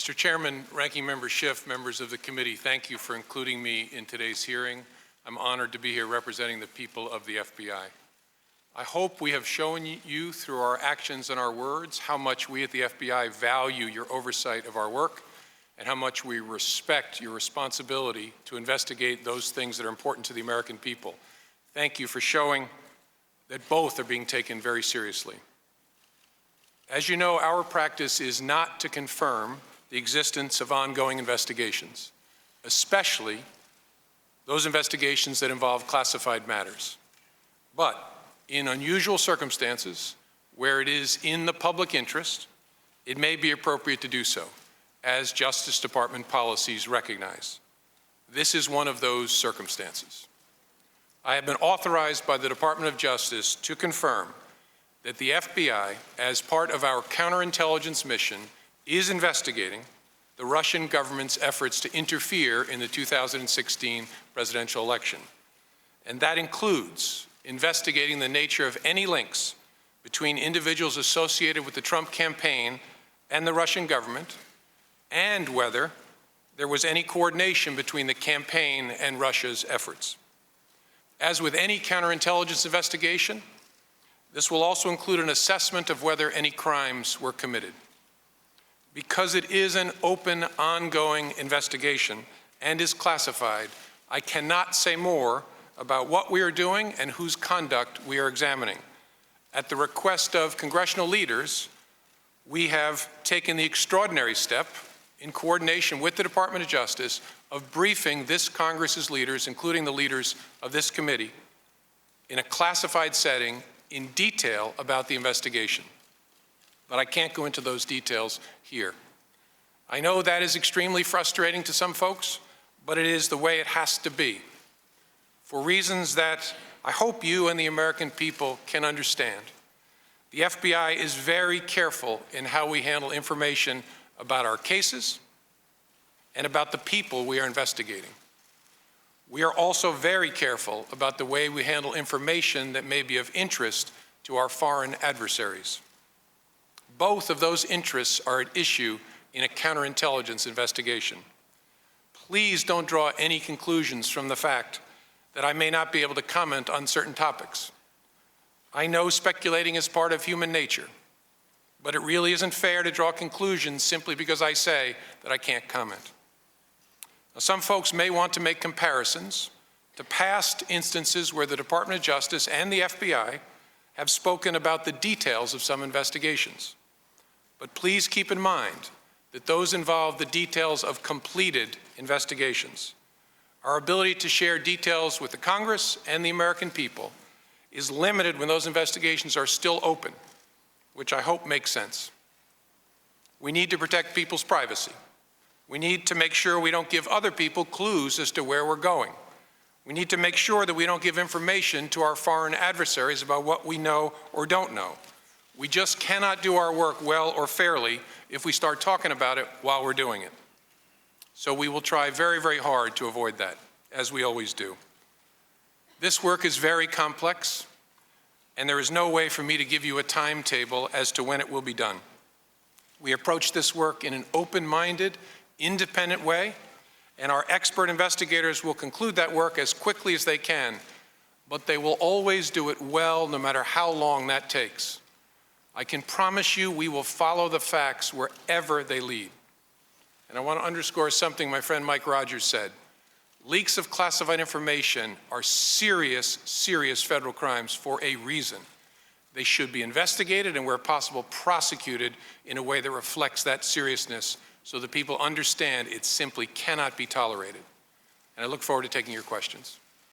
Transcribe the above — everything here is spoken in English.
Mr. Chairman, Ranking Member Schiff, members of the committee, thank you for including me in today's hearing. I'm honored to be here representing the people of the FBI. I hope we have shown you through our actions and our words how much we at the FBI value your oversight of our work and how much we respect your responsibility to investigate those things that are important to the American people. Thank you for showing that both are being taken very seriously. As you know, our practice is not to confirm the existence of ongoing investigations, especially those investigations that involve classified matters. But in unusual circumstances, where it is in the public interest, it may be appropriate to do so, as Justice Department policies recognize. This is one of those circumstances. I have been authorized by the Department of Justice to confirm that the FBI, as part of our counterintelligence mission, is investigating the Russian government's efforts to interfere in the 2016 presidential election. And that includes investigating the nature of any links between individuals associated with the Trump campaign and the Russian government, and whether there was any coordination between the campaign and Russia's efforts. As with any counterintelligence investigation, this will also include an assessment of whether any crimes were committed. Because it is an open, ongoing investigation and is classified, I cannot say more about what we are doing and whose conduct we are examining. At the request of congressional leaders, we have taken the extraordinary step, in coordination with the Department of Justice, of briefing this Congress's leaders, including the leaders of this committee, in a classified setting in detail about the investigation. But I can't go into those details here. I know that is extremely frustrating to some folks, but it is the way it has to be, for reasons that I hope you and the American people can understand. The FBI is very careful in how we handle information about our cases and about the people we are investigating. We are also very careful about the way we handle information that may be of interest to our foreign adversaries. Both of those interests are at issue in a counterintelligence investigation. Please don't draw any conclusions from the fact that I may not be able to comment on certain topics. I know speculating is part of human nature, but it really isn't fair to draw conclusions simply because I say that I can't comment. Now, some folks may want to make comparisons to past instances where the Department of Justice and the FBI have spoken about the details of some investigations. But please keep in mind that those involve the details of completed investigations. Our ability to share details with the Congress and the American people is limited when those investigations are still open, which I hope makes sense. We need to protect people's privacy. We need to make sure we don't give other people clues as to where we're going. We need to make sure that we don't give information to our foreign adversaries about what we know or don't know. We just cannot do our work well or fairly if we start talking about it while we're doing it. So we will try very, very hard to avoid that, as we always do. This work is very complex, and there is no way for me to give you a timetable as to when it will be done. We approach this work in an open-minded, independent way, and our expert investigators will conclude that work as quickly as they can, but they will always do it well, no matter how long that takes. I can promise you we will follow the facts wherever they lead. And I want to underscore something my friend Mike Rogers said. Leaks of classified information are serious, serious federal crimes for a reason. They should be investigated and, where possible, prosecuted in a way that reflects that seriousness so that people understand it simply cannot be tolerated. And I look forward to taking your questions.